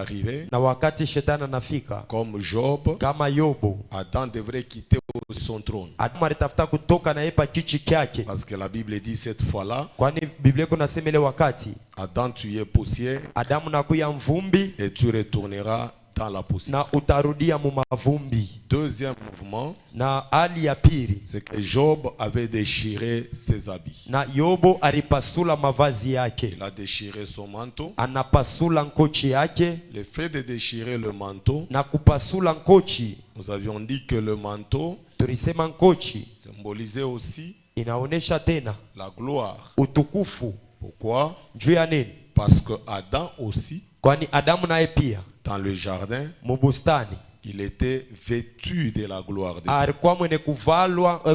arrivé, na wakati shetani anafika comme Job, kama Yobu, Adam devrait quitter aussi son trône. Adamu alitafuta kutoka na yepa kichi kyake, Parce que la Bible dit cette fois-là, kwani Biblia kunasema ile wakati Adam, tu es poussière Adamu nakuya mvumbi et tu retourneras dans la poussière. na utarudia mu mavumbi. Deuxième mouvement, Na hali ya pili, c'est que Job avait déchiré ses habits. na Yobu alipasula mavazi yake, Il a déchiré son manteau. anapasula nkochi yake. Le fait de déchirer le manteau, Na kupasula nkochi, nous avions dit que le manteau tulisema nkochi symbolisait aussi inaonesha tena la gloire. utukufu. Pourquoi? Juu ya nini? Parce que Adam aussi, Kwani Adamu naye pia dans le jardin, mubustani il était vêtu de la gloire de Dieu. alikuwa mwenye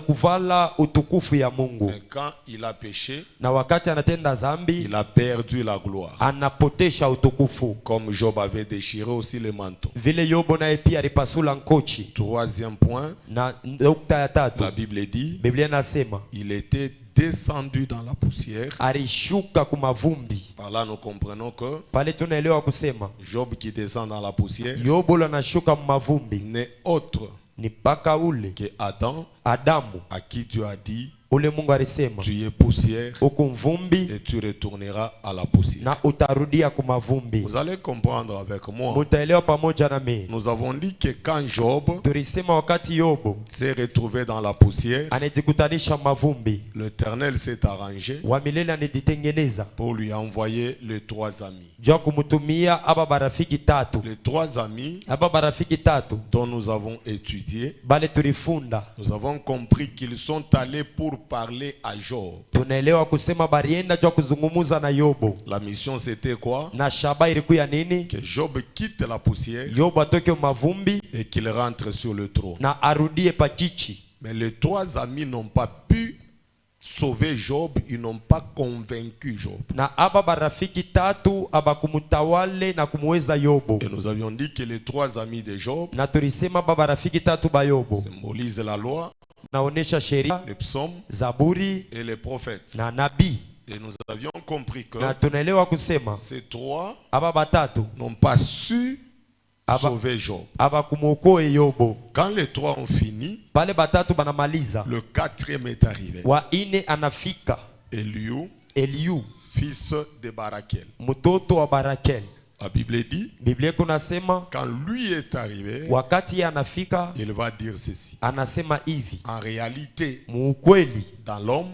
kuvala utukufu ya Mungu, Mais quand il a péché, na wakati anatenda zambi il a perdu la gloire. anapotesha utukufu. Comme Job avait déchiré aussi le manteau. Vile Yobu naye pia alipasula nkochi. Troisième point, Na nukta ya tatu, la Bible dit, Biblia nasema il était descendu dans la poussière. alishuka kumavumbi. Par là, nous comprenons que Pale tunaelewa kusema Job qui descend dans la poussière Yobu anashuka mumavumbi n'est autre ni paka ule que Adam, Adamu à qui Dieu a dit, ule Mungu alisema tu es poussière uko mvumbi et tu retourneras à la poussière. na utarudia kumavumbi. Vous allez comprendre avec moi. Mutaelewa pamoja na mimi. Nous avons dit que quand Job Tulisema wakati Yobu s'est retrouvé dans la poussière, anajikutanisha mavumbi, l'Éternel s'est arrangé wa milele anajitengeneza pour lui envoyer les trois amis. jua kumutumia aba barafiki tatu. Les trois amis Aba barafiki tatu dont nous avons étudié, bale tulifunda, nous avons compris qu'ils sont allés pour parler à Job. tunaelewa kusema barienda jua kuzungumuza na Yobu. La mission c'était quoi? Na shaba ilikuwa nini? Que Job quitte la poussière Yobu atoke mavumbi et qu'il rentre sur le trône. na arudie pakichi. Mais les trois amis n'ont pas pu sauver Job, ils n'ont pas convaincu Job. Na aba barafiki tatu abakumutawale na kumweza Yobu. Et nous avions dit que les trois amis de Job Na tulisema aba barafiki tatu ba Yobu symbolisent la loi, naonesha sheria, les psaumes Zaburi et les prophètes. na nabii. Et nous avions compris que Na tunaelewa kusema ces trois aba batatu n'ont pas su Aba- sauver Job. aba kumuokoe Yobu. Quand les trois ont fini, Pale batatu banamaliza, le quatrième est arrivé. wa ine anafika Eliu, Eliu fils de Barakel. mtoto wa Barakel. La Bible dit, Biblia kunasema quand lui est arrivé, wakati yeye anafika il va dire ceci. anasema hivi, En réalité, muukweli dans l'homme,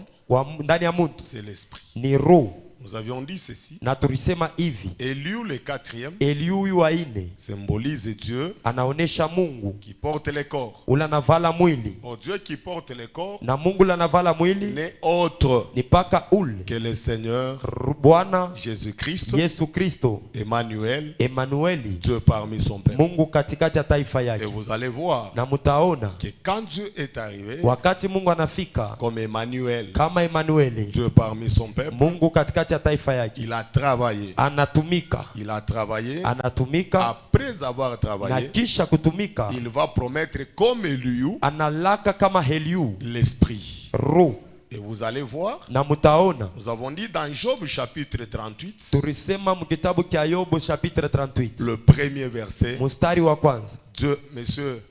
ndani ya mtu c'est l'esprit. ni roho. Nous avions dit ceci. Na tulisema hivi, Eliu, le quatrième, Eliu huyu wa ine symbolise Dieu anaonesha Mungu qui porte les corps. ula navala mwili, Or, Dieu qui porte les corps na Mungu la navala mwili n'est autre ni paka ule que le Seigneur Bwana Jésus-Christ, Yesu Kristo, Emmanuel, Emanueli, Dieu parmi son peuple. Mungu katikati ya taifa Et yake. vous allez voir Na mutaona que quand Dieu est arrivé, wakati Mungu anafika comme Emmanuel, kama Emanueli, Dieu parmi son peuple, Mungu katikati ya taifa yake, il a travaillé. anatumika, Il a travaillé. anatumika Après avoir na travaillé, kisha kutumika il va promettre comme Eliu analaka kama Heliu l'esprit. roho. Et vous allez voir, Na mutaona nous avons dit dans Job chapitre 38, tulisema mkitabu kya Yobu chapitre 38 le premier verset, mstari wa kwanza. Dieu, monsieur,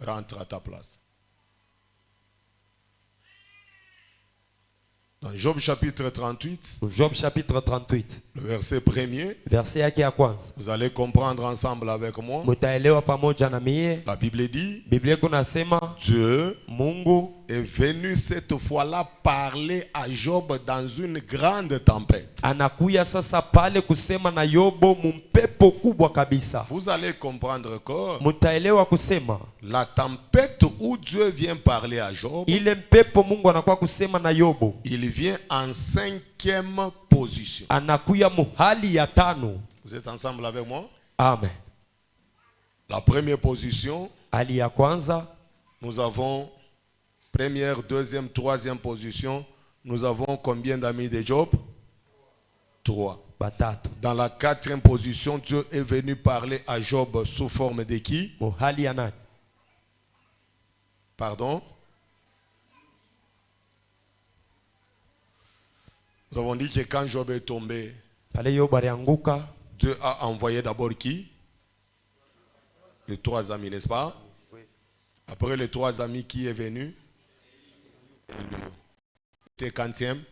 rentre à ta place. Dans Job chapitre 38, Job chapitre 38 le verset premier, verset yake ya kwanza, vous allez comprendre ensemble avec moi. mutaelewa pamoja na mie. La Bible dit, Biblia kunasema Dieu Mungu est venu cette fois-là parler à Job dans une grande tempête. anakuya sasa pale kusema na Yobu mumpepo kubwa kabisa. Vous allez comprendre que Mutaelewa kusema la tempête où Dieu vient parler à Job, ile mpepo Mungu anakuwa kusema na Yobu, il vient en cinquième position. anakuya muhali ya tano. Vous êtes ensemble avec moi? Amen. La première position, Hali ya kwanza, nous avons première, deuxième, troisième position. Nous avons combien d'amis de Job? 3. batatu. Dans la quatrième position, Dieu est venu parler à Job sous forme de qui? Muhali ya nani? Pardon? Nous avons dit que quand Job est tombé, Pale Yobu alianguka, Dieu a envoyé d'abord qui? Les 3 amis, n'est-ce pas? Après les 3 amis, qui est venu? Élie. C'était quantième?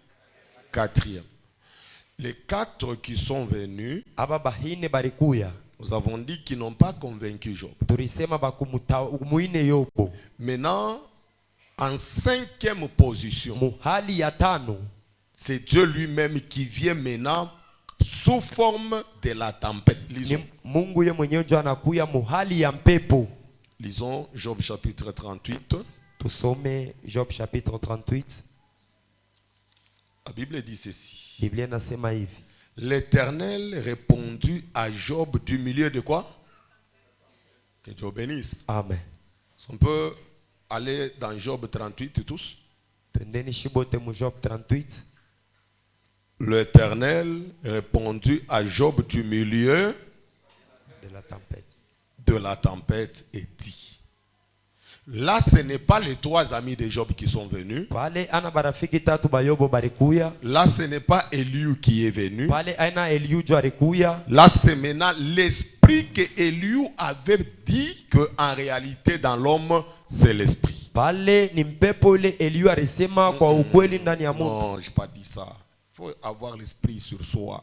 4e. Les 4 qui sont venus, aba bahine barikuya nous avons dit qu'ils n'ont pas convaincu Job. tulisema bakumuine yobo Maintenant, en 5e position, muhali ya tano c'est Dieu lui-même qui vient maintenant sous forme de la tempête. Lisons, ni Mungu ye mwenyewe ndio anakuya muhali ya mpepo. lisons Job chapitre 38. Tusome Job chapitre 38. La Bible dit ceci. Biblia inasema hivi: L'Éternel répondit à Job du milieu de quoi? Que Dieu bénisse. Amen. On peut aller dans Job 38 tous. Twendeni shibote mu Job 38. L'Éternel répondit à Job du milieu De la tempête. de la tempête et dit. Là, ce n'est pas les 3 amis de Job qui sont venus. Pale ana barafiki tatu bayobo barikuya. Là, ce n'est pas Eliu qui est venu. Pale aina Eliu jo arikuya. Là, c'est maintenant l'esprit que Eliu avait dit qu'en réalité, dans l'homme, c'est l'esprit. Pale ni mpepo ile Eliu alisema kwa ukweli ndani ya mtu. Non, je n'ai pas dit ça. Il faut avoir l'esprit sur soi.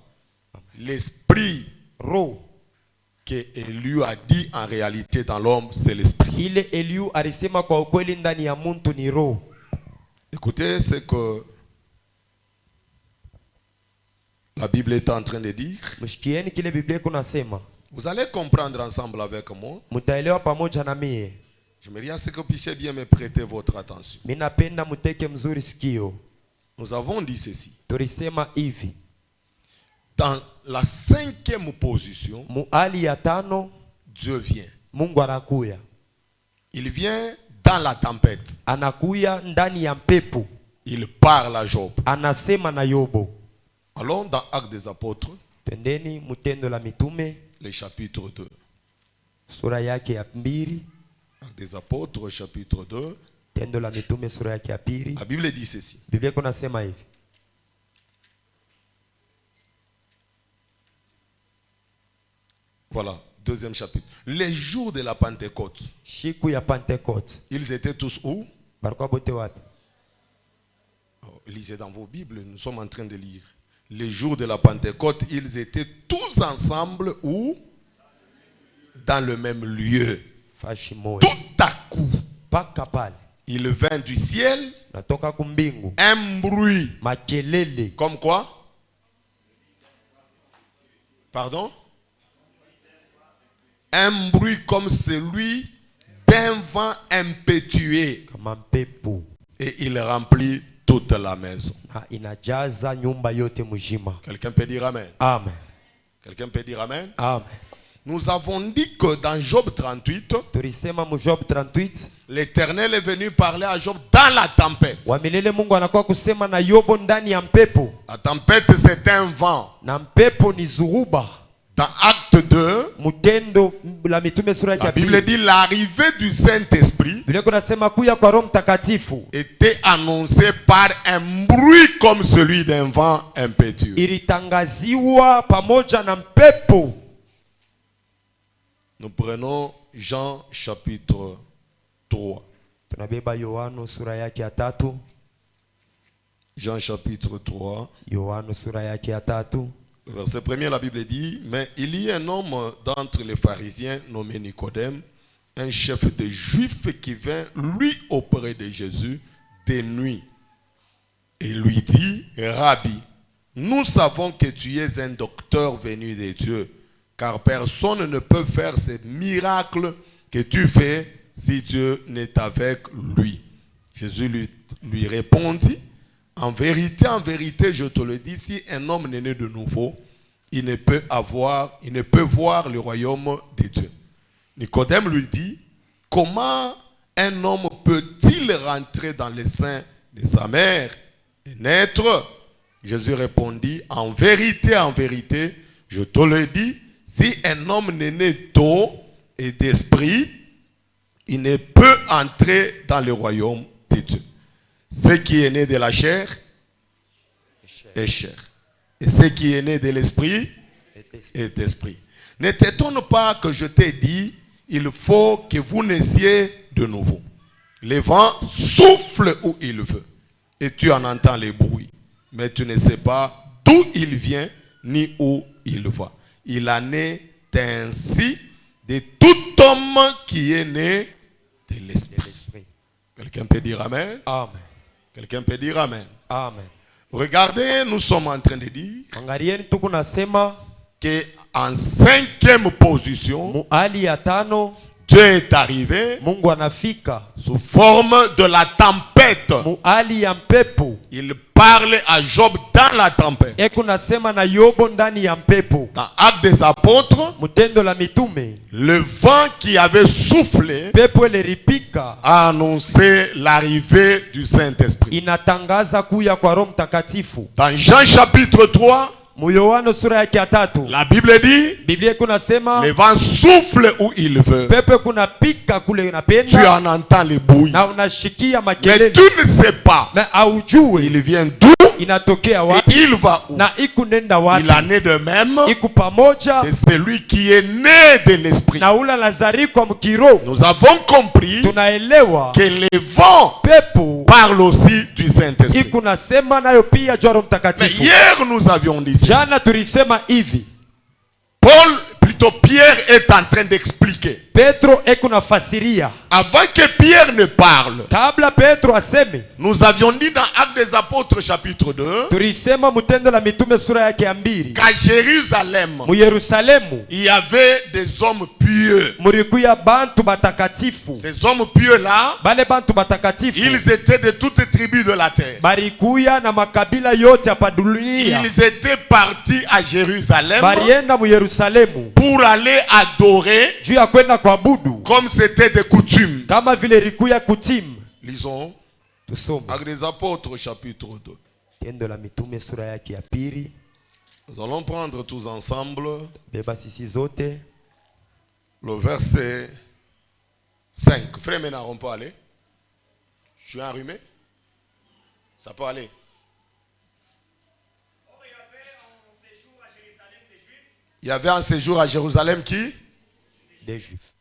L'esprit Ro que Eliu a dit en réalité dans l'homme, c'est l'esprit. ile Eliu alisema kwa ukweli ndani ya mtu ni ro. Écoutez ce que la Bible est en train de dire. Mshikieni kile Biblia kunasema. Vous allez comprendre ensemble avec moi. Mutaelewa pamoja na mie. J'aimerais à ce que vous puissiez bien me prêter votre attention. Mimi napenda muteke mzuri sikio. Nous avons dit ceci. Tulisema hivi: Dans la 5e position, muhali ya tano Dieu vient. Mungu anakuya. Il vient dans la tempête. Anakuya ndani ya mpepo. Il parle à Job. Anasema na Yobo. Allons dans Actes des Apôtres, Twendeni mutendo la mitume le chapitre 2. sura yake ya 2. Actes des Apôtres, chapitre 2. Tendo la mitume sura yake ya 2. La Bible dit ceci. Biblia kunasema hivi: Voilà, 2e chapitre. Les jours de la Pentecôte, Shiku ya Pentecote. ils étaient tous où? Barikuwa bote wapi? Oh, lisez dans vos Bibles, nous sommes en train de lire. Les jours de la Pentecôte, ils étaient tous ensemble où? Dans le même lieu. Fashi moja. Tout à coup, Paka pale. il vint du ciel Natoka kumbingu. un bruit. Makelele. Comme quoi? Pardon? Un bruit comme celui d'un vent impétueux. Kama mpepo. Et il remplit toute la maison. Na inajaza nyumba yote mjima. Quelqu'un peut dire Amen. Amen. Quelqu'un peut dire Amen. Amen. Nous avons dit que dans Job 38, Tulisema mu Job 38. l'Éternel est venu parler à Job dans la tempête. Wa milele Mungu anakuwa kusema na Yobo ndani ya mpepo. La tempête, c'est un vent. Na mpepo ni zuruba. Dans Acte 2, Mutendo la mitume sura la ya Bible 2. dit l'arrivée du Saint-Esprit Biblia kunasema kuya kwa Roho Mtakatifu était annoncée par un bruit comme celui d'un vent impétueux. ilitangaziwa pamoja na mpepo. Nous prenons Jean chapitre 3. Tunabeba Yohano sura yake ya 3. Jean chapitre 3. Yohano sura yake ya 3. Le verset 1er, la Bible dit, mais il y a un homme d'entre les pharisiens nommé Nicodème, un chef de juifs qui vint lui auprès de Jésus de nuit et lui dit, Rabbi, nous savons que tu es un docteur venu de Dieu, car personne ne peut faire ces miracles que tu fais si Dieu n'est avec lui. Jésus lui répondit, en vérité, je te le dis, si un homme n'est né de nouveau, il ne peut voir le royaume de Dieu. Nicodème lui dit, comment un homme peut-il rentrer dans le sein de sa mère et naître? Jésus répondit, en vérité, je te le dis, si un homme n'est né d'eau et d'esprit, il ne peut entrer dans le royaume de Dieu. Ce qui est né de la chair est chair. Et ce qui est né de l'esprit et d'esprit. Ne t'étonne pas que je t'ai dit, il faut que vous naissiez de nouveau. Le vent souffle où il veut et tu en entends les bruits, mais tu ne sais pas d'où il vient ni où il va. Il en est ainsi de tout homme qui est né de l'esprit. Quelqu'un peut dire amen? Amen. Quelqu'un peut dire amen? Amen. Regardez, nous sommes en train de dire Angalieni tuko nasema que en 5e position, muhali ya tano Dieu est arrivé Mungu anafika sous forme de la tempête. muhali ya mpepo. Il parle à Job dans la tempête. Eko nasema na Yobo ndani ya mpepo. Dans Actes des Apôtres, Mutendo la mitume le vent qui avait soufflé pepo iliripika a annoncé l'arrivée du Saint-Esprit. inatangaza kuya kwa Roho Mtakatifu. Dans Jean chapitre 3, Muyohano sura yake ya 3 la Bible dit, Biblia iko nasema le vent souffle où il veut. pepo kuna pika kule Tu unapenda en entends les bruits. na unashikia Mais makelele tu ne sais pas na aujue il vient d'où inatokea et wapi il va où. na ikunenda Il wapi. en est de même Iku pamoja de celui qui est né de l'Esprit. na ula Lazari kwa mkiro. Nous avons compris Tunaelewa que le vent pepo parle aussi du Saint-Esprit. iku nasema nayo pia jua Roho Mais Mtakatifu. hier nous avions dit ça. Jana tulisema hivi, Paul, plutôt Pierre, est en train d'expliquer. Petro eko nafasiria Avant que Pierre ne parle, kabla Petro aseme, nous avions dit dans Actes des Apôtres chapitre 2 tulisema Mutendo la Mitume sura yake ya 2 qu'à Jérusalem, mu Yerusalemu il y avait des hommes pieux. murikuya bantu batakatifu. Ces hommes pieux-là, Bale bantu batakatifu ils étaient de toutes les tribus de la terre. barikuya na makabila yote hapa dunia, Ils étaient partis à Jérusalem barienda mu Yerusalemu pour aller adorer juu ya kwenda kuabudu comme c'était des coutumes. kama vile rikuya kutimu. Lisons Tusome Actes des Apôtres chapitre 2. Tendo la Mitume sura yake ya 2. Nous allons prendre tous ensemble Beba sisi zote le verset 5. Frère Ménard, on peut aller? Je suis enrhumé? Ça peut aller? Il y avait un séjour à Jérusalem qui? des Juifs.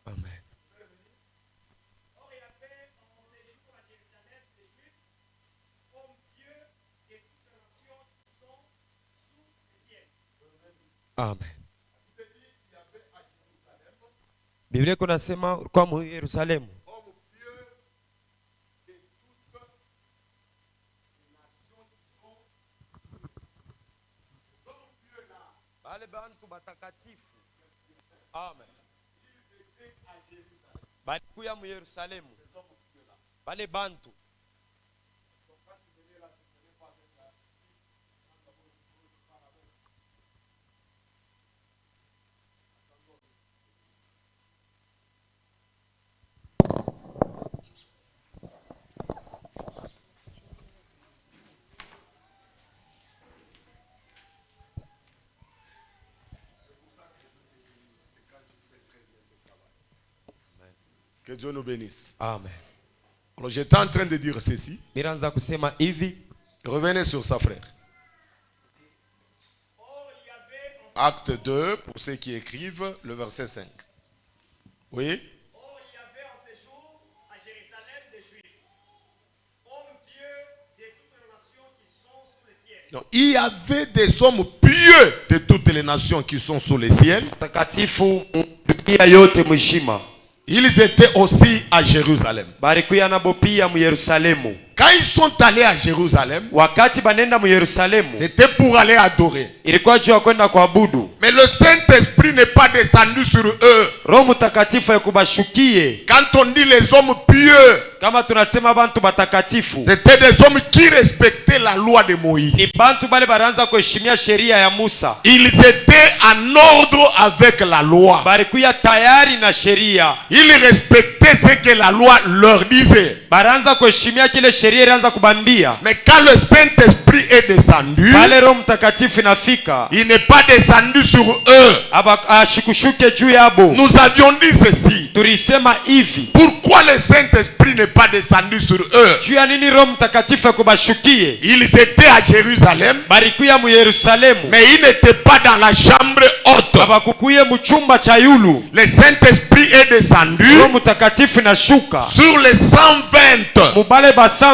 Amen. Amen. Biblia kunasema kwa mu Yerusalemu bale bantu batakatifu. Amen. Balikuya mu Yerusalemu bale bantu. Que Dieu nous bénisse. Amen. Alors j'étais en train de dire ceci. Niranza kusema hivi. Revenez sur ça, frère. Acte 2, pour ceux qui écrivent, le verset 5. Oui? Or, il y avait en ce jour à Jérusalem des Juifs, hommes pieux de toutes les nations qui sont sous le ciel. Donc, il y avait des hommes pieux de toutes les nations qui sont sous les ciels. Takatifu dunia yote mshima. Ils étaient aussi à Jérusalem. Barikuya nabo pia mu Yerusalemu. Quand ils sont allés à Jérusalem, Wakati banenda mu Yerusalemu c'était pour aller adorer. ilikuwa juu ya kwenda kuabudu. Mais le Saint-Esprit n'est pas descendu sur eux. Roho Mtakatifu yakubashukie. Quand on dit les hommes pieux, Kama tunasema bantu batakatifu c'était des hommes qui respectaient la loi de Moïse. ni bantu bale baranza kuheshimia sheria ya Musa. Ils étaient en ordre avec la loi. Barikuya tayari na sheria. Ils respectaient ce que la loi leur disait. Baranza kuheshimia kile sheria ilianza kubandia. Mais quand le Saint-Esprit est descendu, Pale Roho Mtakatifu inafika, il n'est pas descendu sur eux. ashikushuke juu yabo. Nous avions dit ceci. Tulisema hivi, Pourquoi le Saint-Esprit n'est pas descendu sur eux? juu ya nini Roho Mtakatifu akubashukie? Ils étaient à Jérusalem, Barikuya mu Yerusalemu, mais ils n'étaient pas dans la chambre haute. abakukuye mu chumba cha yulu. Le Saint-Esprit est descendu Roho Mtakatifu inashuka sur les 120 mubale ba 120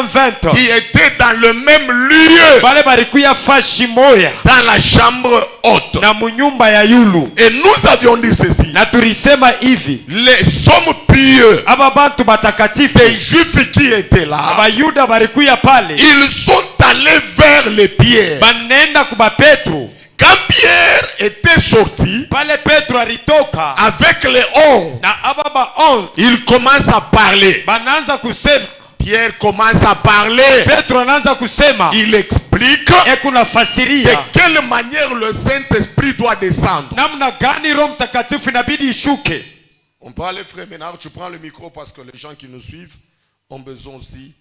qui étaient dans le même lieu, bale barikuya fashi moya dans la chambre haute. na munyumba ya yulu. Et nous avions dit ceci. Na tulisema hivi, Les hommes pieux, aba bantu batakatifu des juifs qui étaient là, abayuda barikuya pale, ils sont allés vers les pierres. banenda kuba Petro. Quand Pierre était sorti Pale Petro alitoka avec les 11, na ababa 11 il commence à parler. bananza kusema. Pierre commence à parler. Petro anaanza kusema, Il explique kuna de fasiria quelle manière le Saint-Esprit doit descendre. namna gani Roho Mtakatifu inabidi ishuke. On peut aller, frère Ménard, tu prends le micro parce que les gens qui nous suivent ont besoin aussi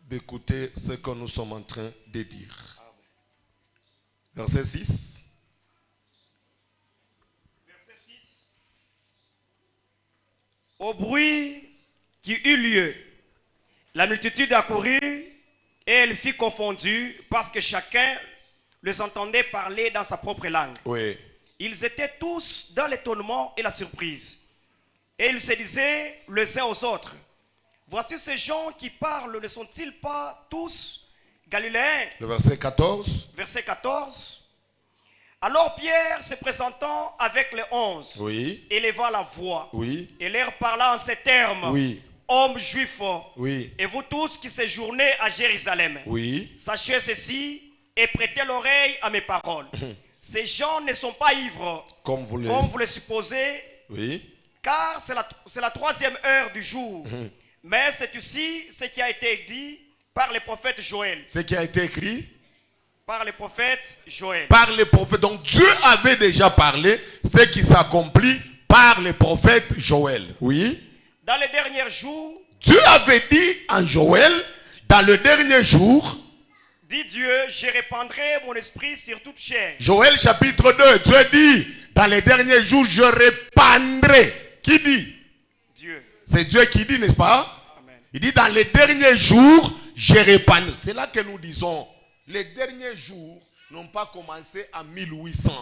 d'écouter ce que nous sommes en train de dire. Verset 6. Verset 6. Au bruit qui eut lieu, la multitude accourut et elle fut confondue parce que chacun les entendait parler dans sa propre langue. Oui. Ils étaient tous dans l'étonnement et la surprise. Et ils se disaient les uns aux autres, voici ces gens qui parlent, ne sont-ils pas tous Galiléens? Le verset 14. Verset 14. Alors Pierre, se présentant avec les 11, Oui. éleva la voix Oui. et leur parla en ces termes. Oui. Hommes juifs, Oui. et vous tous qui séjournez à Jérusalem, Oui. sachez ceci et prêtez l'oreille à mes paroles. Ces gens ne sont pas ivres, Comme vous le supposez, Oui. car c'est la 3e heure du jour. Mais c'est aussi ce qui a été dit par le prophète Joël. Ce qui a été écrit Par le prophète Joël. par les prophètes. Donc Dieu avait déjà parlé ce qui s'accomplit par les prophètes Joël. Oui. Dans les derniers jours, Dieu avait dit en Joël, dans le dernier jour, dit Dieu, je répandrai mon esprit sur toute chair. Joël chapitre 2, Dieu dit, dans les derniers jours, je répandrai. Qui dit? Dieu. C'est Dieu qui dit, n'est-ce pas? Amen. Il dit, dans les derniers jours, je répandrai. C'est là que nous disons, les derniers jours n'ont pas commencé en 1800.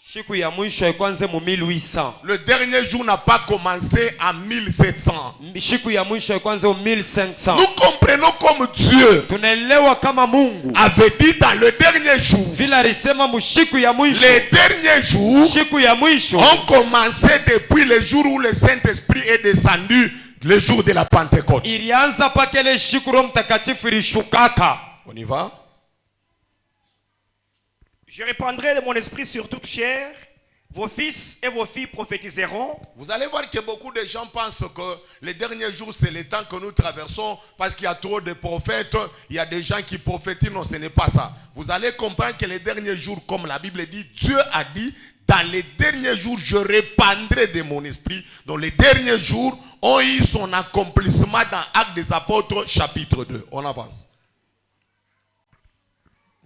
Siku ya mwisho ikwanze mu 1800. Le dernier jour n'a pas commencé en 1700. Siku ya mwisho ikwanze mu 1500. Nous comprenons comme Dieu Tunaelewa kama Mungu avait dit dans le dernier jour. vile alisema mu siku ya mwisho. Les derniers jours Siku ya mwisho ont commencé depuis le jour où le Saint-Esprit est descendu, le jour de la Pentecôte. ilianza pakele siku Roho Mtakatifu ilishukaka. On y va? Je répandrai de mon esprit sur toute chair. Vos fils et vos filles prophétiseront. Vous allez voir que beaucoup de gens pensent que les derniers jours, c'est le temps que nous traversons parce qu'il y a trop de prophètes, il y a des gens qui prophétisent. Non, ce n'est pas ça. Vous allez comprendre que les derniers jours, comme la Bible dit, Dieu a dit, dans les derniers jours, je répandrai de mon esprit. Donc les derniers jours ont eu son accomplissement dans Actes des Apôtres, chapitre 2. On avance.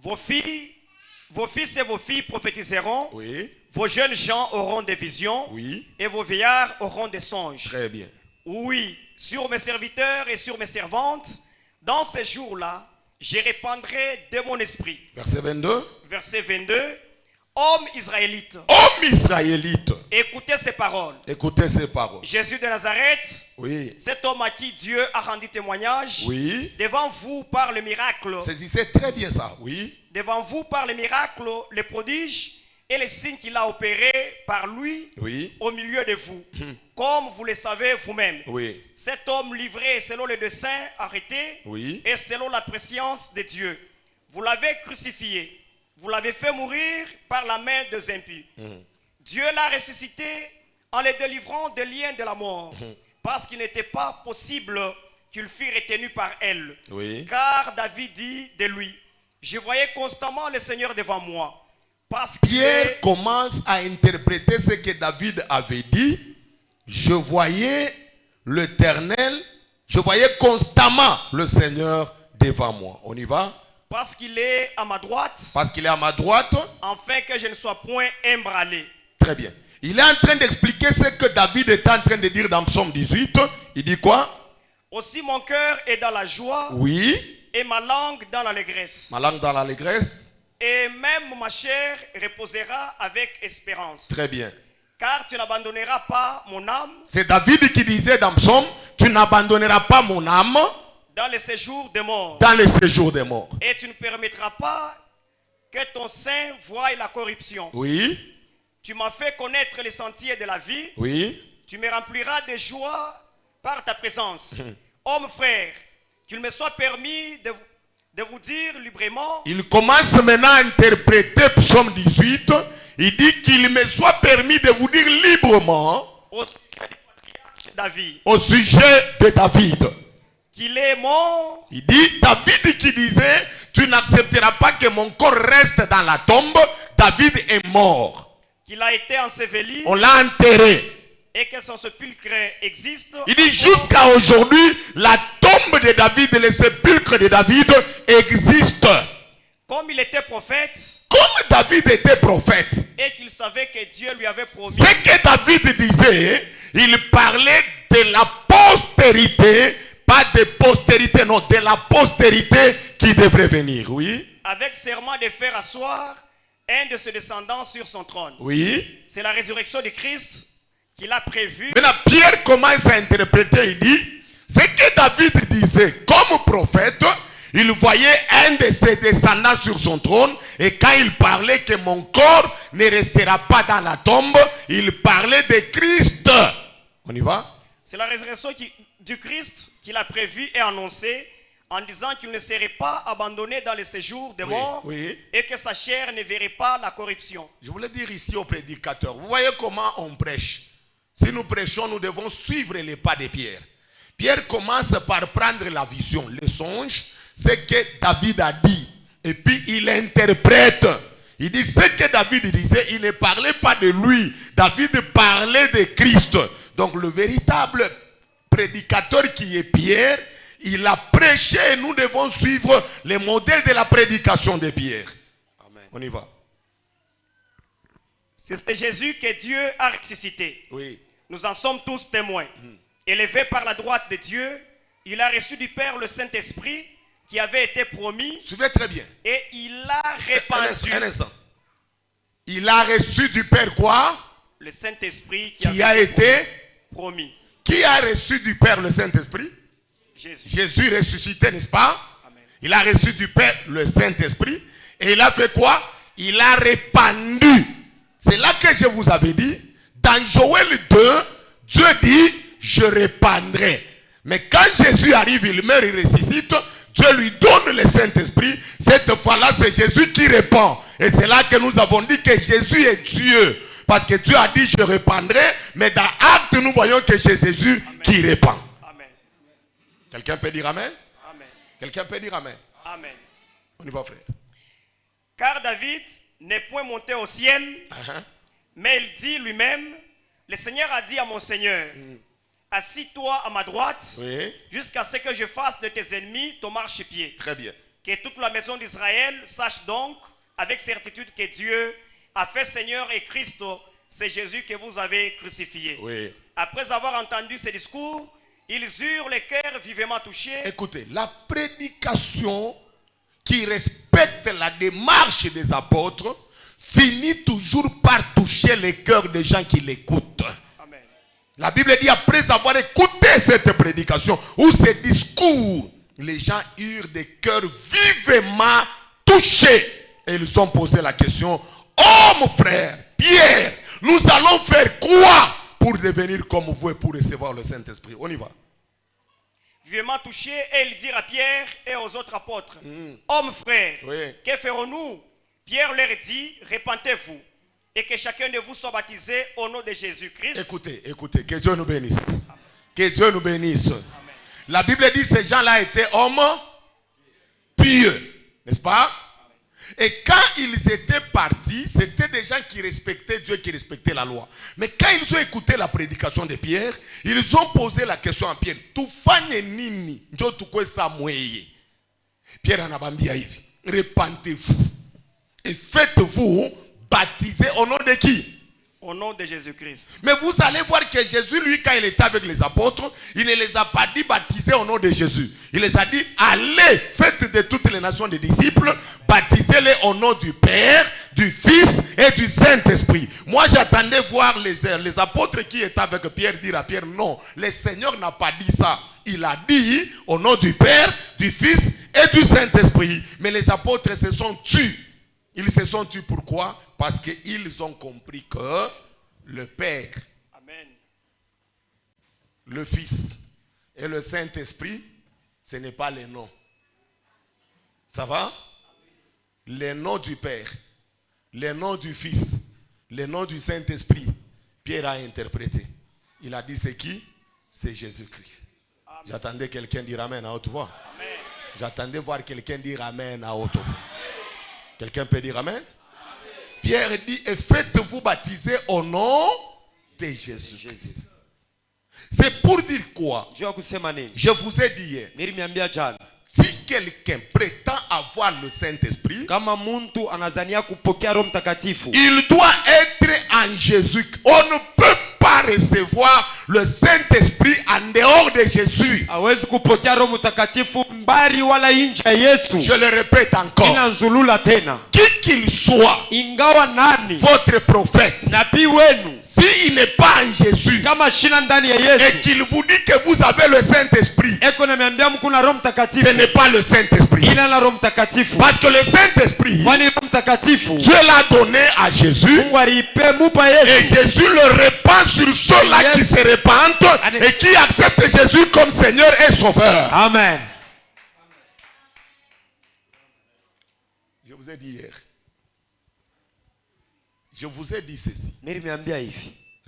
Vos fils et vos filles prophétiseront. Oui, Vos jeunes gens auront des visions. oui, Et vos vieillards auront des songes. très bien. Oui, sur mes serviteurs et sur mes servantes, dans ces jours-là, je répandrai de mon esprit. Verset 22. Verset 22. Hommes israélites, Hommes israélites, écoutez ces paroles. écoutez ces paroles. Jésus de Nazareth, Oui, cet homme à qui Dieu a rendu témoignage, oui. devant vous par le miracle, Saisissez très bien ça. Oui, devant vous par le miracle, les prodiges et les signes qu'il a opérés par lui oui, au milieu de vous, comme vous le savez vous-même. oui, Cet homme livré selon le dessein arrêté oui, et selon la préscience de Dieu. Vous l'avez crucifié, vous l'avez fait mourir par la main des impies. Dieu l'a ressuscité en le délivrant des liens de la mort, parce qu'il n'était pas possible qu'il fût retenu par elle. oui. Car David dit de lui, je voyais constamment le Seigneur devant moi. Parce que Pierre commence à interpréter ce que David avait dit. Je voyais l'Éternel, je voyais constamment le Seigneur devant moi. On y va? Parce qu'il est à ma droite, Parce qu'il est à ma droite. afin que je ne sois point ébranlé. Très bien. Il est en train d'expliquer ce que David est en train de dire dans Psaume 18. Il dit quoi? Aussi mon cœur est dans la joie Oui. et ma langue dans l'allégresse. Ma langue dans l'allégresse. Et même ma chair reposera avec espérance. Très bien. Car tu n'abandonneras pas mon âme C'est David qui disait dans Psaume, tu n'abandonneras pas mon âme dans les séjours des morts. dans les séjours des morts. Et tu ne permettras pas que ton sein voie la corruption. Oui. Tu m'as fait connaître les sentiers de la vie. Oui. Tu me rempliras de joie par ta présence. Homme frère, qu'il me soit permis de vous dire librement. Il commence maintenant à interpréter Psaume 18. Il dit qu'il me soit permis de vous dire librement Au sujet du patriarche David, au sujet de David. qu'il est mort Il dit, David qui disait, tu n'accepteras pas que mon corps reste dans la tombe. David est mort. qu'il a été enseveli On l'a enterré. et que son sépulcre existe. Il dit, jusqu'à aujourd'hui, la tombe de David et le sépulcre de David existent. Comme il était prophète Comme David était prophète, et qu'il savait que Dieu lui avait promis ce que David disait, il parlait de la postérité, pas de postérité, non, de la postérité qui devrait venir, oui. avec serment de faire asseoir un de ses descendants sur son trône. Oui. C'est la résurrection de Christ qu'il a prévue. Maintenant, Pierre commence à interpréter, il dit, ce que David disait comme prophète, il voyait un de ses descendants sur son trône, et quand il parlait que mon corps ne restera pas dans la tombe, il parlait de Christ. On y va? C'est la résurrection du Christ qu'il a prévue et annoncée en disant qu'il ne serait pas abandonné dans les séjours des morts oui. et que sa chair ne verrait pas la corruption. Je voulais dire ici aux prédicateurs, vous voyez comment on prêche. Si nous prêchons, nous devons suivre les pas de Pierre. Pierre commence par prendre la vision, le songe, ce que David a dit. Et puis il interprète. Il dit ce que David disait, il ne parlait pas de lui. David parlait de Christ. Donc le véritable prédicateur qui est Pierre, il a prêché et nous devons suivre les modèles de la prédication de Pierre. Amen. On y va. C'est Jésus que Dieu a ressuscité. Oui. Nous en sommes tous témoins. Élevé par la droite de Dieu, il a reçu du Père le Saint-Esprit qui avait été promis Suivez très bien. et il l'a répandu. Un instant. Il a reçu du Père quoi? Le Saint-Esprit Qui a été? promis. Qui a reçu du Père le Saint-Esprit? Jésus. Jésus ressuscité, n'est-ce pas? Amen. Il a reçu du Père le Saint-Esprit. Et il a fait quoi? Il a répandu. C'est là que je vous avais dit. Dans Joël 2, Dieu dit, je répandrai. Mais quand Jésus arrive, il meurt, il ressuscite, Dieu lui donne le Saint-Esprit. Cette fois-là, c'est Jésus qui répand. Et c'est là que nous avons dit que Jésus est Dieu. Parce que Dieu a dit, je répandrai. Mais dans Acte, nous voyons que c'est Jésus qui répand. Amen. Quelqu'un peut dire Amen? Amen. Quelqu'un peut dire Amen? Amen. On y va, frère. Car David n'est point monté au ciel, Uh-huh. mais il dit lui-même, le Seigneur a dit à mon Seigneur, assis-toi à ma droite, Oui, jusqu'à ce que je fasse de tes ennemis ton marchepied. très bien. Que toute la maison d'Israël sache donc avec certitude que Dieu a fait Seigneur et Christ, c'est Jésus que vous avez crucifié. Oui. Après avoir entendu ces discours, ils eurent le cœur vivement touchés. Écoutez, la prédication qui respecte la démarche des apôtres finit toujours par toucher les cœurs des gens qui l'écoutent. Amen. La Bible dit, après avoir écouté cette prédication ou ces discours, les gens eurent des cœurs vivement touchés. Et ils ont posé la question, oh mon frère, Pierre, nous allons faire quoi pour devenir comme vous et pour recevoir le Saint-Esprit? On y va. Vivement touchés, et ils dirent à Pierre et aux autres apôtres, hommes frères, Oui. que ferons-nous? Pierre leur dit, repentez-vous et que chacun de vous soit baptisé au nom de Jésus-Christ. Écoutez, écoutez, que Dieu nous bénisse. Que Dieu nous bénisse. La Bible dit que ces gens-là étaient hommes pieux, n'est-ce pas? Et quand ils étaient partis, c'était des gens qui respectaient Dieu, qui respectaient la loi. Mais quand ils ont écouté la prédication de Pierre, ils ont posé la question à Pierre. Tufanye nini njo tukwe sa mweye? Pierre anabambia hivi, répandez-vous et faites-vous baptiser au nom de qui? Au nom de Jésus-Christ. Mais vous allez voir que Jésus, lui, quand il était avec les apôtres, il ne les a pas dit baptiser au nom de Jésus. Il les a dit, allez, faites de toutes les nations des disciples, baptisez-les au nom du Père, du Fils et du Saint-Esprit. Moi, j'attendais voir les apôtres qui étaient avec Pierre dire à Pierre, non, le Seigneur n'a pas dit ça. Il a dit au nom du Père, du Fils et du Saint-Esprit. Mais les apôtres se sont tus. Ils se sont tus pourquoi? Parce qu'ils ont compris que le Père, Amen. le Fils et le Saint-Esprit, ce n'est pas les noms. Ça va? Les noms du Père, les noms du Fils, les noms du Saint-Esprit, Pierre a interprété. Il a dit c'est qui? C'est Jésus-Christ. J'attendais quelqu'un dire Amen à haute voix. Amen. J'attendais voir quelqu'un dire Amen à haute voix. Quelqu'un peut dire Amen? Pierre dit, et faites-vous baptiser au nom de Jésus. C'est pour dire quoi? Je vous ai dit hier, si quelqu'un prétend avoir le Saint-Esprit, il doit être en Jésus. On ne peut pas recevoir le Saint-Esprit en dehors de Jésus. Je le répète encore. Qui qu'il soit, votre prophète, s'il n'est pas en Jésus et qu'il vous dit que vous avez le Saint-Esprit, ce n'est pas le Saint-Esprit. Parce que le Saint-Esprit, Dieu l'a donné à Jésus et Jésus le répand sur ceux-là qui se répandent et qui acceptent Jésus comme Seigneur et Sauveur. Amen. Je vous ai dit hier. Je vous ai dit ceci.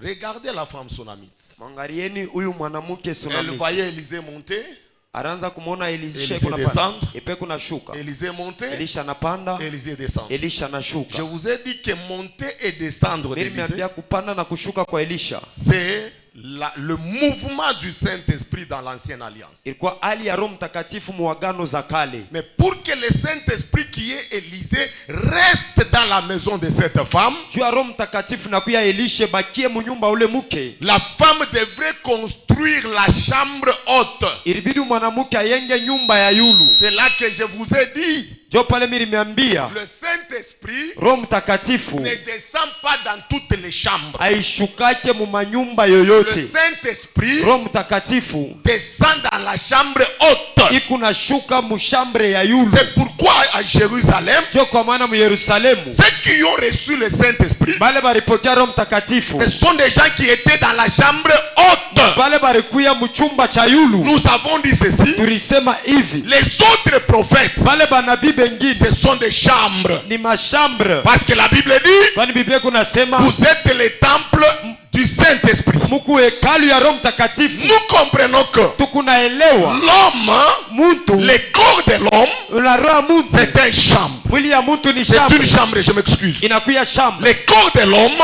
Regardez la femme sunamite. Elle voyait Élisée monter. Élisée descendre. Élisée monter. Élisée descendre. Je vous ai dit que monter et descendre d'Élisée, c'est le mouvement du Saint-Esprit dans l'ancienne alliance. Mais pour que le Saint-Esprit qui est Élisée reste dans la maison de cette femme, la femme devrait construire la chambre haute. C'est là que je vous ai dit, le Saint-Esprit ne descend pas dans toutes les chambres. Le Saint-Esprit descend dans la chambre haute. C'est pourquoi à Jérusalem, ceux qui ont reçu le Saint-Esprit, ce sont des gens qui étaient dans la chambre haute. Nous avons dit ceci. Les autres prophètes, ce sont des chambres. Parce que la Bible dit, vous êtes les temples du Saint-Esprit. Nous comprenons que l'homme, le corps de l'homme, c'est une chambre. C'est une chambre, je m'excuse. Le corps de l'homme,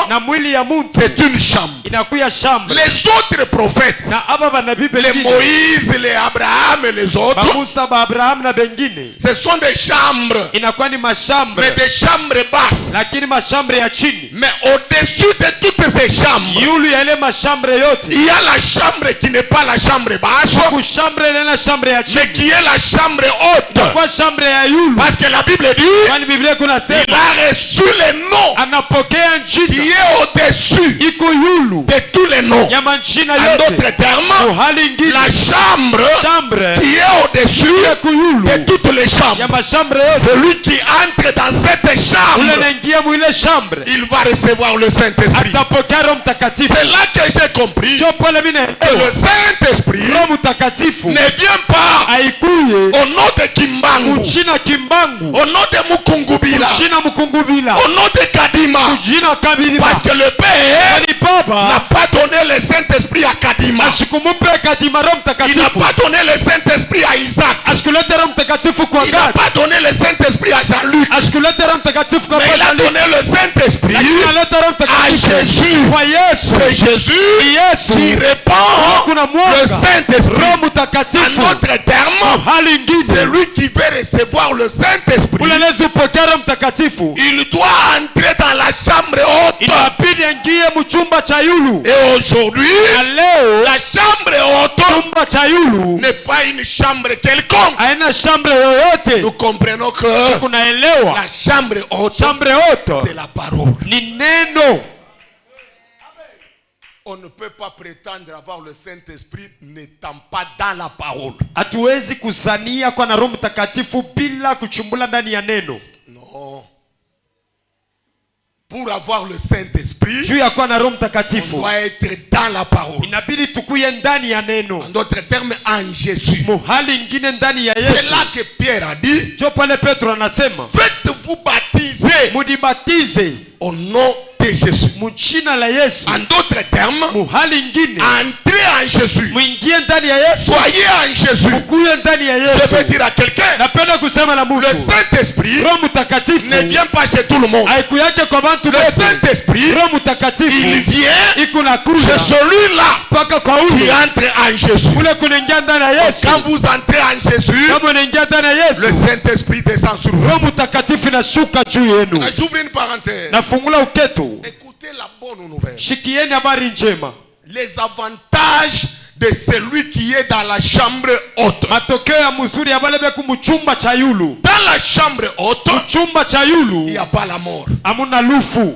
c'est une chambre. Les autres prophètes, les Moïse, les Abraham et les autres, ce sont des chambres, mais des chambres basses. Mais au-dessus de toutes ces chambres, il y a la chambre qui n'est pas la chambre basse, mais qui est la chambre haute. Parce que la Bible dit, il a reçu le nom qui est au-dessus de tous les noms. En d'autres termes, la chambre qui est au-dessus de toutes les chambres. Celui qui entre dans cette chambre, il va recevoir le Saint-Esprit. C'est là que j'ai compris que le Saint-Esprit ne vient pas au nom de Kimbangu, au nom de Mukungubila, au nom de Kadima. Parce que le Père n'a pas donné le Saint-Esprit à Kadima. Il n'a pas donné le Saint-Esprit à Isaac. Il n'a pas donné le Saint-Esprit à Jean-Luc. Mais il a donné le Saint-Esprit à Jésus. Kwa Yesu. C'est Jésus Yesu qui répand kuna le mwanga Saint-Esprit. Roho En Mtakatifu. d'autres termes, Hali ingine celui qui veut recevoir le Saint-Esprit, ule anayepokea Roho Mtakatifu il doit entrer dans la chambre haute. inabidi aingie mchumba cha yulu. Et aujourd'hui, Na leo la chambre haute chumba cha yulu n'est pas une chambre quelconque. haina chambre yoyote. Nous comprenons que Kunaelewa la chambre haute, chambre yote c'est la parole. ni neno. On ne peut pas prétendre avoir le Saint-Esprit n'étant pas dans la parole. Hatuwezi kuzania kwa na Roho Mtakatifu bila kuchumbula ndani ya neno. Non. Pour avoir le Saint-Esprit, Juu ya kuwa na Roho on Mtakatifu doit être dans la parole. inabidi tukuye ndani ya neno. En d'autres termes, en Jésus. Muhali ingine ndani ya C'est Yesu. là que Pierre a dit, Jo pale Petro anasema faites-vous baptiser mudibatize au nom de Jésus. mchina la Yesu. En d'autres termes, Muhali ingine entrez en Jésus. muingie ndani ya Yesu. Soyez en Jésus. Mukuye ndani ya Je Yesu. veux dire à quelqu'un, Napenda kusema na le mtu Saint-Esprit Roho Mtakatifu ne vient pas chez tout le monde. haikuyake kwa bantu Le wote. Saint-Esprit, Roho il Mtakatifu vient iko na chez kuja celui-là mpaka kwa qui ule entre en Jésus. kule kunaingia ndani ya Yesu. Quand vous entrez en Jésus, Kama unaingia ndani ya le Yesu, Saint-Esprit descend sur vous. Roho Mtakatifu inashuka juu yenu. J'ouvre une parenthèse. Nafungula uketu. Écoutez la bonne nouvelle. Shikieni habari njema. Les avantages de celui qui est dans la chambre haute. Matokeo ya mzuri ya bale beku mchumba cha yulu. Dans la chambre haute, Chumba cha il yulu n'y a pas la mort. amuna lufu.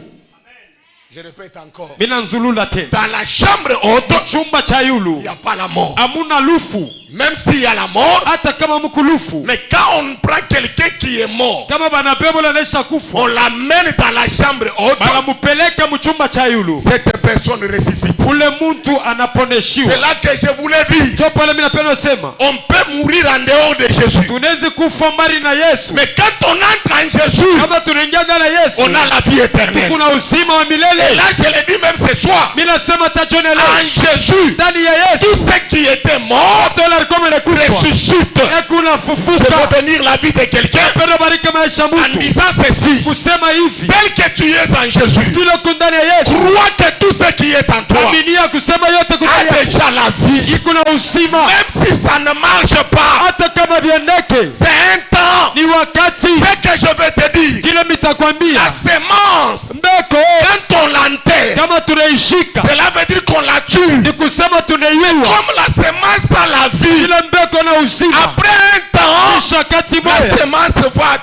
Je répète encore. Mina nzulula tena. Dans la chambre haute, Chumba cha il yulu n'y a pas la mort. amuna lufu. Même s'il y a la mort, Hata kama mku lufu. mais quand on prend quelqu'un qui est mort, Kama banabebo la nesha kufu. on l'amène dans la chambre haute, Banamupeleka mchumba cha yulu. cette personne ressuscite. Ule muntu anaponeshiwa. C'est là que je voulais dire, Jo pale mina penda sema. on peut mourir en dehors de Jésus. Tunaweza kufa mbali na Yesu. Mais quand on entre en Jésus, Kama tunaingia ndani ya Yesu, on a la vie éternelle. kuna uzima wa Et milele. là, je l'ai dit même ce soir, Mina sema tajone en leo. Jésus, Ndani ya Yesu. tous ceux qui étaient morts Tola alikuwa amekufa. ressuscitent. Kuna Je fufuka. veux bénir la vie de quelqu'un Penda bariki maisha en mtu. disant ceci. Kusema hivi. Tel que tu es en Jésus, Vile kundani ya Yesu. crois que tout ce qui est en toi Aminia kusema yote a kundani ya Yesu. déjà la vie. Kuna uzima. Même si ça ne marche pas, Hata kama viendeke. c'est un temps. Ni wakati. Ce que je vais te dire, Kile mitakwambia. la sémence, Mbeko. quand on l'enterre, Kama tunaishika. cela veut dire qu'on la tue. Ni kusema tunaiua. Comme la semence a la vie, Kile mbeko na uzima. après un temps, Kisha kati la moja. semence va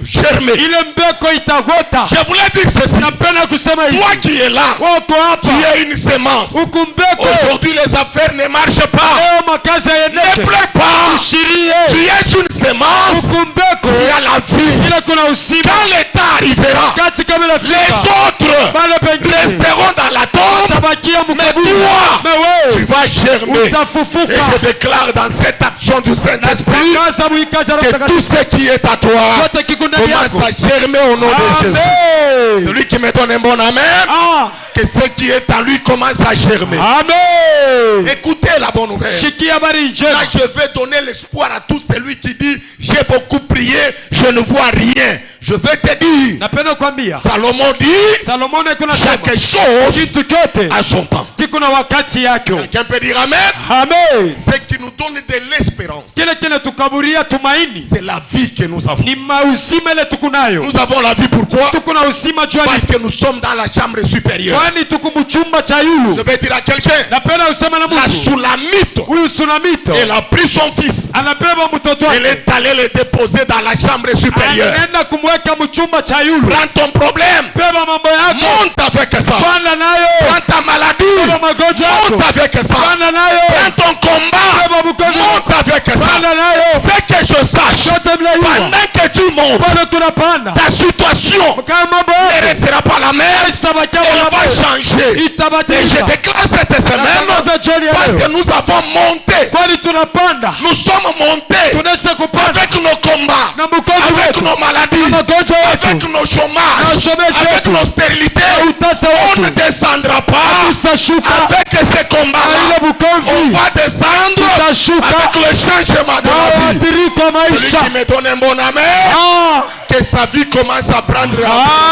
germer. Ile mbeko itagota. Je voulais dire ceci. Napenda kusema hivi. Toi qui es là, Wako hapa. tu es une semence. Huku mbeko. Aujourd'hui, les affaires ne marchent pas. Leo makazi Ne yaendeke. pleure pas. Ushirie. Tu es une semence Huku mbeko. qui a la vie. Ile kuna uzima. Quand l'état arrivera, Kati kama les inafika. autres Bale pengine. resteront dans la tombe. Tabakia Mais mkaburi. toi, Na tu wewe. vas germer. Et Utafufuka. je déclare dans cette action du Saint-Esprit Tangaza mwikazi ya Roho que tout Mtakatifu. ce qui est à toi Yote kiko ndani yako. commence à germer au nom de Jésus. Amen. Celui qui me donne un bon amen, Ah. que ce qui est en lui commence à germer. Amen. Écoutez la bonne nouvelle. Shikia habari njema. Là, je vais donner l'espoir à tout celui qui dit j'ai beaucoup prié, je ne vois rien. Je vais te dire, Napenda kuambia. Salomon dit Salomon kuna chaque chose kitu chote a son temps. kiko na wakati yake. Quelqu'un peut dire amen. Amen. Ce qui nous donne de l'espérance, Kile kile tukaburia tumaini c'est la vie que nous avons. ni mauzima ile tukunayo. Nous avons la vie pourquoi? Tuko na uzima jua Parce que nous sommes dans la chambre supérieure. kwani tuko mchumba cha yulu. Je vais dire à quelqu'un, Napenda usema na la mtu. Sulamite, Huyu Sunamito elle a pris son fils. anabeba mtoto Elle wake. est allée le déposer dans la chambre supérieure. Anaenda kumweka mchumba cha yulu. Prends ton problème, Beba mambo yako. monte avec ça. Panda nayo. Prends ta maladie, Beba magonjwa yako. monte avec ça. Panda nayo. Prends ton combat, Beba mkono. monte avec ça. Panda nayo. Fais que je sache, Yote mnaiua. pendant que tu montes, Bado tunapanda. ta situation Kama mambo ne yako. restera pas la même, Isabakia elle va changer. Et je itabadilisha. déclare cette semaine, Natangaza jioni ya parce leo. que nous avons monté, Kwani tunapanda. nous sommes montés Tunaweza kupanda. avec nos combats, Na mkono avec wetu. nos maladies, Na magonjwa avec yetu. nos chômages, Na chômage avec yetu. nos stérilités. Na utasa On ne wetu. descendra pas Tutashuka. avec ces Na combats-là. ile On bukomvi. va descendre Tutashuka. avec le changement de Na la vie. mabadiliko ya Celui maisha. qui me donne un bon amen, Ah. que sa vie commence à prendre.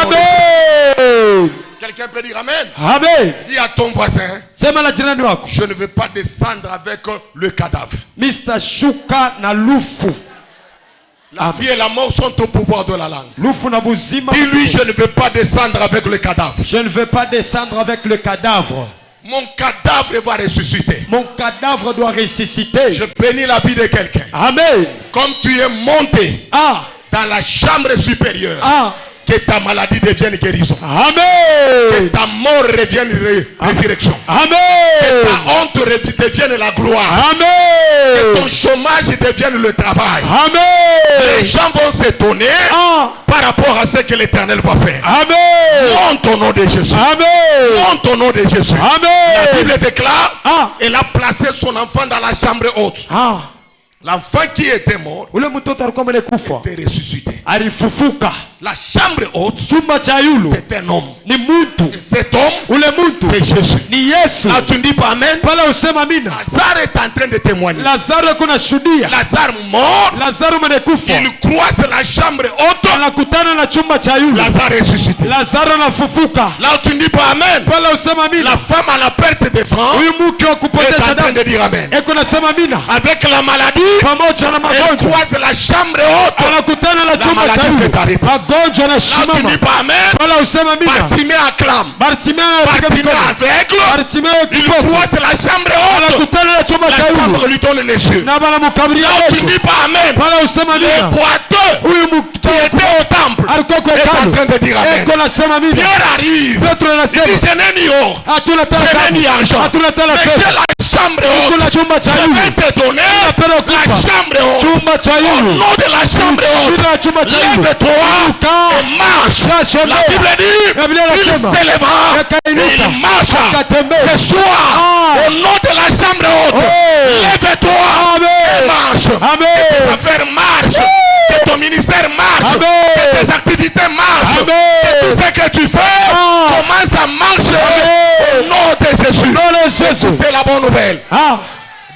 Amen. Quelqu'un Quelqu'un peut dire Amen. Amen. Dis à ton voisin, Sema la jirani wako. je ne veux pas descendre avec le cadavre. Mr. Shuka na lufu. La vie et la mort sont au pouvoir de la langue. Lufu na buzima. Dis-lui, je ne veux pas descendre avec le cadavre. Je ne veux pas descendre avec le cadavre. Mon cadavre va ressusciter. Mon cadavre doit ressusciter. Je bénis la vie de quelqu'un. Amen. Comme tu es monté dans la chambre supérieure, que ta maladie devienne guérison. Amen. Que ta mort revienne résurrection. Amen. Que ta honte devienne la gloire. Amen. Que ton chômage devienne le travail. Amen. Les gens vont s'étonner par rapport à ce que l'Éternel va faire. Amen. Monte au nom de Jésus. Amen. Monte au nom de Jésus. Amen. La Bible déclare, elle a placé son enfant dans la chambre haute. L'enfant qui était mort ule mtoto alikuwa amekufa était ressuscité. alifufuka. La chambre haute, Chumba cha yulu c'est un homme. ni mtu. Et cet homme, Ule mtu c'est Jésus. ni Yesu. Là, tu ne dis pas Amen. Pala usema amina. Lazare est en train de témoigner. Lazaro kuna shuhudia. Lazare mort, Lazaro amekufa. il croise la chambre haute. Anakutana na chumba cha yulu. Lazare est ressuscité. Lazaro anafufuka. Là, tu ne dis pas Amen. Pala usema amina. La femme à la perte de sang Huyu mke wa est kupoteza en train damu de dire Amen. eko nasema amina. Avec la maladie, Pamoja na elle magonjwa croise la chambre haute. anakutana na chumba cha maladie yulu. s'est arrêtée. Magonjwa Là, tu ne yanasimama. dis pas Amen. Pala usema amina. Bartimée acclame. Bartimeo Bartimée aveugle, Bartimeo il kipofu croise la chambre haute. anakutana na chumba La cha chambre yulu lui donne les yeux. na banamukabiria Là, tu ne Yesu. dis pas Amen. Pala usema Les amina. boiteux Huyu qui étaient au temple alikuwa kwa est en hekalu train de dire Amen. eko nasema amina. Pierre arrive. Petro Il anasema dit, je n'ai ni or, hatuna je n'ai ni tala, argent. hatuna tala Mais pesa. j'ai la chambre Kuna haute. chumba cha Je yulu. vais te donner Napenda la kukupa chambre haute. chumba cha Au yulu. nom de la chambre haute, Shida ya chumba cha yulu. lève-toi et marche. Shasha La lea. Bible dit, La Biblia il inasema, s'élèvera et akainuka, il marcha. akatembea. Ce soir, au nom de la chambre haute, lève-toi et marche. Amen. Que tes affaires marchent. Que ton ministère marche. Amen. Que tes activités marchent. Amen. Que tout ce que tu fais commence à marcher. Au nom de Jésus. Nom de Jésus. Écoutez la bonne nouvelle. Ah,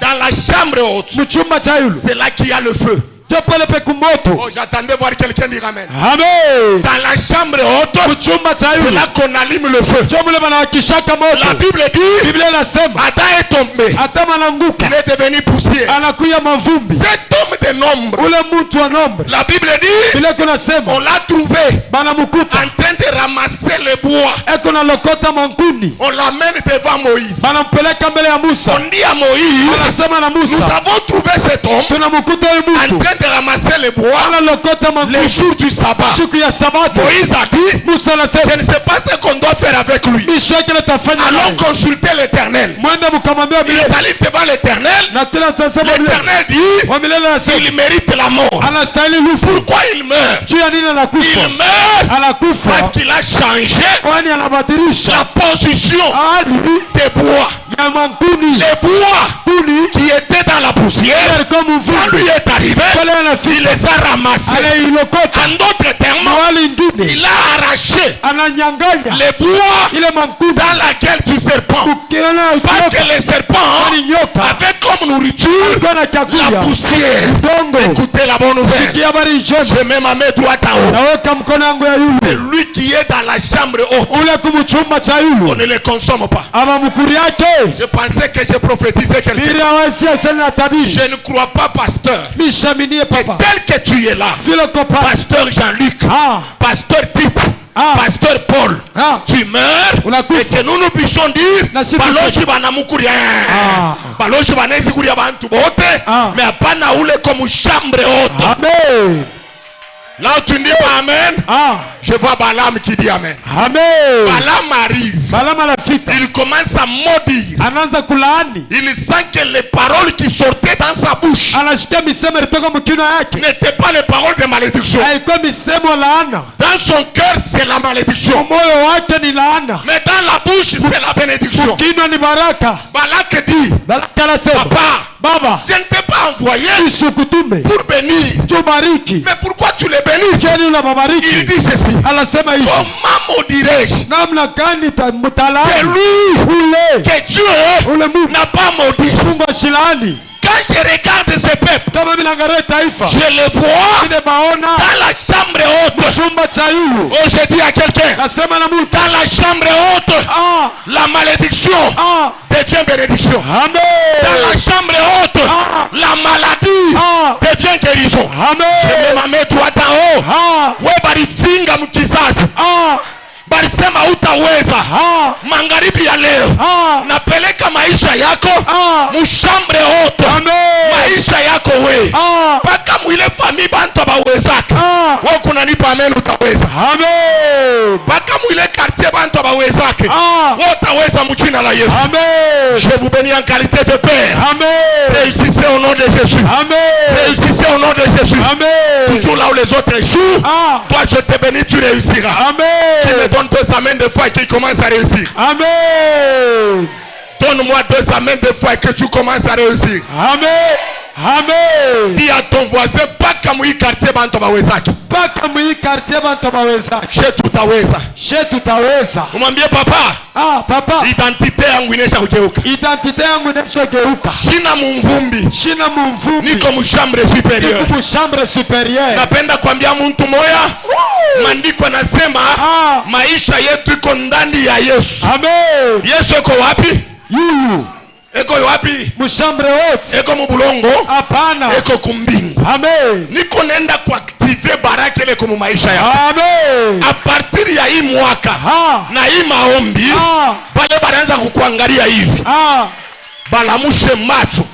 Dans la chambre haute, mchumba cha yulu. c'est là qu'il y a le feu. Topele pe kumoto. Oh, j'attendais voir quelqu'un dire Amen. Amen. Dans la chambre haute, Mchumba cha c'est yulu. là qu'on allume le feu. Chomule banawakishaka La moto. Bible dit, Biblia inasema Adam est tombé. hata mananguka Il est devenu poussière. anakuya mavumbi. Cet homme de nombre, Ule mtu wa nombre. la Bible dit, Biblia kunasema on l'a trouvé banamukuta en train de ramasser le bois. eko na lokota mankuni. On l'amène devant Moïse. Banampeleka mbele ya Musa. On dit à Moïse, Anasema na nous Musa, avons trouvé cet homme tunamkuta huyu en mtu train de ramasser le bois analokota les mankuni jours du sabbat. siku ya Sabato. Moïse a dit, Musa je anasema ne sais pas ce qu'on doit faire avec lui. mishaki natafanya Allons naye. consulter l'Éternel. Mwenda mkamwambia Ils Biblia arrivent devant l'Éternel. na kila tutasema Biblia. L'Éternel dit, Wa milele anasema il mérite la mort. anastahili lufu. Pourquoi il meurt? Juu ya nini anakufa? Il meurt Anakufa parce qu'il a changé kwani anabadilisha la position hali des bois. ya mankuni. Les bois Kuni qui étaient dans la poussière, alikuwa quand mvumbi. lui est arrivé, Pale il anafika les a ramassés. anailokota En d'autres termes, mahali ingine il a arraché ananyanganya les bois ile mankuni dans la gueule du serpent. ukiona Parce que usioka le serpent kwani nyoka avait comme nourriture alikuwa na la chakula poussière. udongo. Écoutez la bonne nouvelle. Sikia habari njema, Je mets ma main droite en haut. naweka mkono yangu ya C'est yulu lui qui est dans la chambre haute. ule kumuchumba cha On yulu ne le consomme pas. ama mkuri yake Je pensais que je prophétisais quelqu'un. ili awesi aseni na tabiri. Je ne crois pas, pasteur, Mishaminie que papa tel que tu es là, vile kopa pasteur Jean-Luc, ah pasteur Tite, pasteur Paul, ah tu meurs Unakufa. et que nous puissions dire Na siku balozi banamukuria balozi banezikuria bantu bote Ah. mais hapana ule comme chambre haute. amen Là où tu ne dis pas amen, ah je vois Balaam qui dit amen. amen. Balaam arrive, Balama anafika il commence à maudire. anaanza kulaani, Il sent que les paroles qui sortaient dans sa bouche anashikia misemo ilitoka mkinywa yake n'étaient pas les paroles de malédiction. haikuwa misemo ya laana. Dans son cœur, c'est la malédiction. Moyo wake ni laana, Mais dans la bouche, c'est la bénédiction. kinywa ni baraka. Balak dit, Balaka anasema papa, baba, je ne t'ai pas envoyé nisikutume pour bénir. tubariki, Mais pourquoi tu les bénis? keni Il unababariki. dit ceci. Anasema hivi, Comment maudirais-je? namna gani C'est mtalaani lui ule que Dieu ule Mungu n'a pas maudit. Mungu ashilaani, Que quand je regarde ce peuple, kama milangaria taifa je le vois nimebaona dans la chambre haute. chumba cha yulu. Oh, je dis à quelqu'un, Nasema na mtu dans la chambre haute, la malédiction devient bénédiction. Amen. Dans la chambre haute, la maladie devient guérison. Amen. Je mets ma main droite en haut. We barifinga mkizazi. Barisema utaweza. Magharibi ya leo napeleka maisha yako mushambre haute. Maisha yako we paka mwile fami bantu bawezaka. Wewe kunanipa amen, utaweza. Amen. Paka mwile quartier bantu bawezaka. Wewe utaweza mjina la Yesu. Amen. Je vous bénis en qualité de père. Amen. Réussissez au nom de Jésus. Amen. Réussissez au nom de Jésus. Amen. Toujours là où les autres échouent, toi je te bénis, tu réussiras. Amen. Qui me donne 2 amens de foi et qui commence à réussir. Amen. Donne-moi 2 amens de foi et que tu commences à réussir. Amen. Amen. Dis à ton voisin, pas comme il quartier bantu bawezaki. Paka mwi quartier bantu baweza. Chez tutaweza. She tutaweza. Umwambie papa, Papa. identité yangu inesha kugeuka. Identite yangu inashogeuka. Sina mumvumbi. Shina mvumbi. Niko mshambre superieur. Niko chambre supérieure. Napenda kuambia mtu moya, maandiko yanasema maisha yetu iko ndani ya Yesu. Amen. Yesu iko wapi? Yulu. Eko wapi? Mshambre wote. Eko mubulongo. Hapana. Eko kumbingu. Amen. Niko nenda kuaktive baraka ile kwa maisha yako. Amen. A partir ya hii mwaka na hii maombi pale banaanza kukuangalia hivi. Balamushe macho.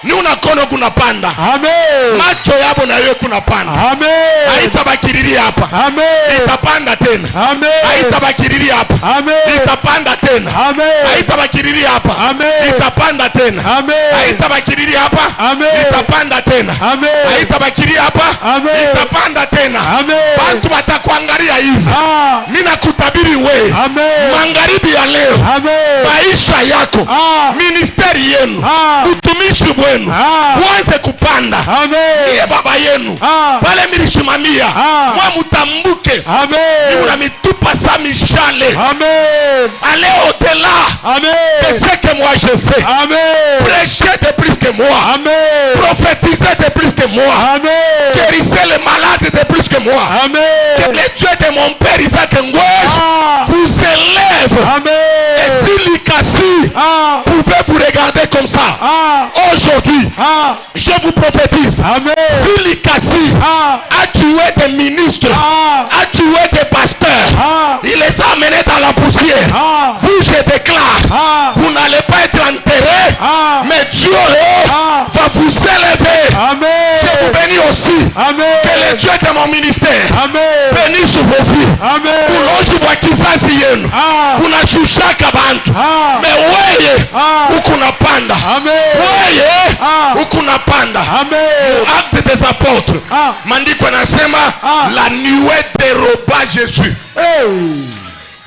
Ni unakono kuna panda. Amen. Macho yabo na wewe kuna panda. Amen. Haitabakiriria hapa. Amen. Itapanda tena. Amen. Haitabakiriria hapa. Amen. Itapanda tena. Amen. Haitabakiriria hapa. Amen. Itapanda tena. Amen. Haitabakiriria hapa. Amen. Itapanda tena. Amen. Haitabakiria hapa. Amen. Itapanda tena. Amen. Watu watakuangalia hivi. Mimi nakutabiri wewe. Amen. Magharibi ya leo. Amen. Maisha yako. Ministeri yenu. Utumishi wenu. Uanze kupanda. Amen. Niye baba yenu. Pale milishimamia. Mwa mutambuke. Amen. Ni unamitupa sa mishale. Amen. Allez au-delà. Amen. De ce que moi je fais. Amen. Prêchez de plus que moi. Amen. Prophétisez de plus que moi. Amen. Guérissez les malades de plus que moi. Amen. Que le Dieu de mon père Isaac Ngouèche vous élève. Amen. Et si Likasi pouvait vous regarder comme ça, aujourd'hui, je vous prophétise. Amen. Si Likasi a tué des ministres, a tué des pasteurs, il les a amenés dans la poussière. Vous, je déclare, vous n'allez pas être enterrés, mais Dieu va vous élever. Amen. Je vous bénis aussi. Amen. Que le Dieu de mon ministère Amen. bénisse vos vies. Amen. Uloji wa kizazi yenu unashushaka bantu me weye ukunapanda. Weye ukunapanda. Acte des apôtres, maandiko yanasema la nuée déroba Jésus.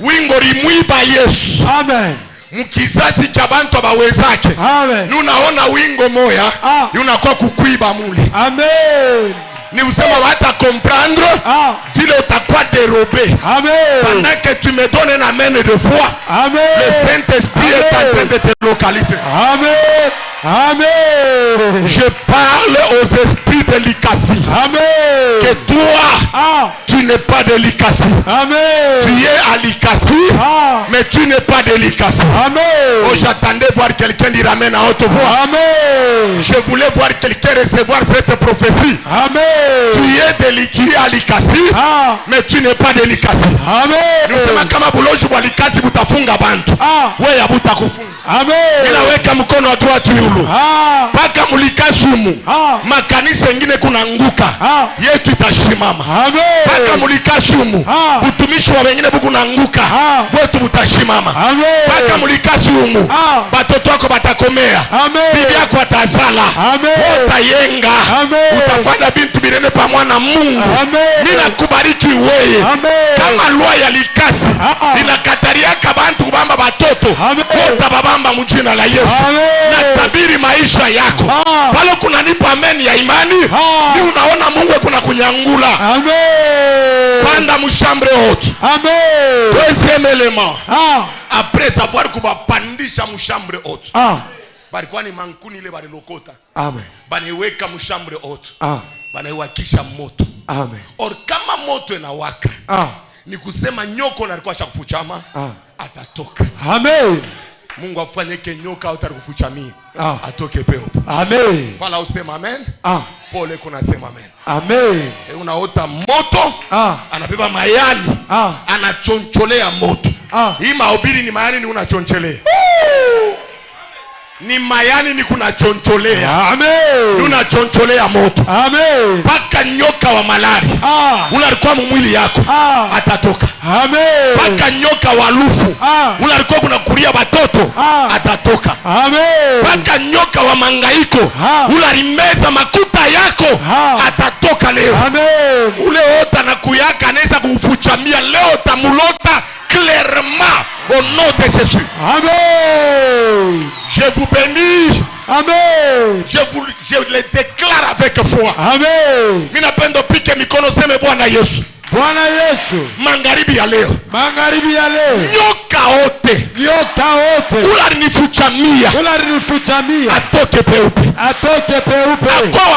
Wingo limwiba Yesu. Amen. Mkizazi cha bantu bawezake. Amen. Nunaona wingo moya yunakuwa kukuiba muli. Amen. Ni usema wata comprendre vile utakuwa dérobé. Amen. Pendant que tu me donnes une main de foi, Amen. le Saint-Esprit est en train de te localiser. Amen. Amen. Je parle aux esprits de l'Ikasi. Amen. Que toi, tu n'es pas de l'Ikasi. Amen. Tu es à l'Ikasi, mais tu n'es pas de l'Ikasi. Amen. Oh, j'attendais voir quelqu'un dire Amen à haute voix. Amen. Je voulais voir quelqu'un recevoir cette prophétie. Amen. Tu es à l'Ikasi, mais tu n'es pas de l'Ikasi. Amen. Nusema kama buloji wa l'Ikasi butafunga bantu. Wewe abutakufunga. Amen. Inaweka mkono wa droite yulu. Paka mulikasi humu. Makanisa ingine kunanguka. Yetu itashimama. Amen. Paka mulikasi humu. Utumishi wa wengine bukunanguka. Wetu butashimama. Amen. Paka mulikasi humu. Batoto wako batakomea. Amen. Bibi yako atazala. Amen. Utayenga. Amen. Utafanya bintu birene pamoja na Mungu. Amen. Mimi nakubariki wewe. Amen. Kama lwa ya likasi inakatariaka bantu kubamba batoto. Kota babamba mjina la Yesu. Natabiri maisha yako. Pale kunanipa amen ya imani. Ni unaona Mungu kuna kunyangula. Amen. Panda mshambre haute. Amen. Deuxième élément. Après avoir kubapandisha mshambre haute. balikuwa ni mankuni ile balilokota. Amen. Banaiweka mshambre oto. Banaiwakisha moto. Amen. Or kama moto inawaka, ni kusema nyoka alikuwa shakufuchama, atatoka. Amen. Mungu afanyeke nyoka utakufuchamia, atoke peupe. Amen. Pala usema amen. Pole kuna sema amen. Amen. Unaota moto, anabeba mayani, anachoncholea moto. Hii mahubiri ni mayani ni unachoncholea. Ni mayani ni kuna choncholea. Amen. Unachoncholea moto. Amen. Paka nyoka wa malaria ule alikuwa mwili yako, atatoka. Amen. Paka nyoka wa lufu ule alikuwa kuna kuria batoto, atatoka. Amen. Paka nyoka wa mangaiko ule alimeza makuta yako, atatoka leo. Amen. Ule ota na kuyaka anaweza kufuchamia leo, tamulota clairement au nom de Jésus. Amen. Je vous bénis. Amen. Je le déclare avec foi. Amen. Mimi napenda pike mikono seme Bwana Yesu. Bwana Yesu. Magharibi ya leo. Magharibi ya leo. Nyoka wote. Nyoka wote. Ula nifuchamia. Ula nifuchamia. Atoke peupe. Atoke peupe. Akwa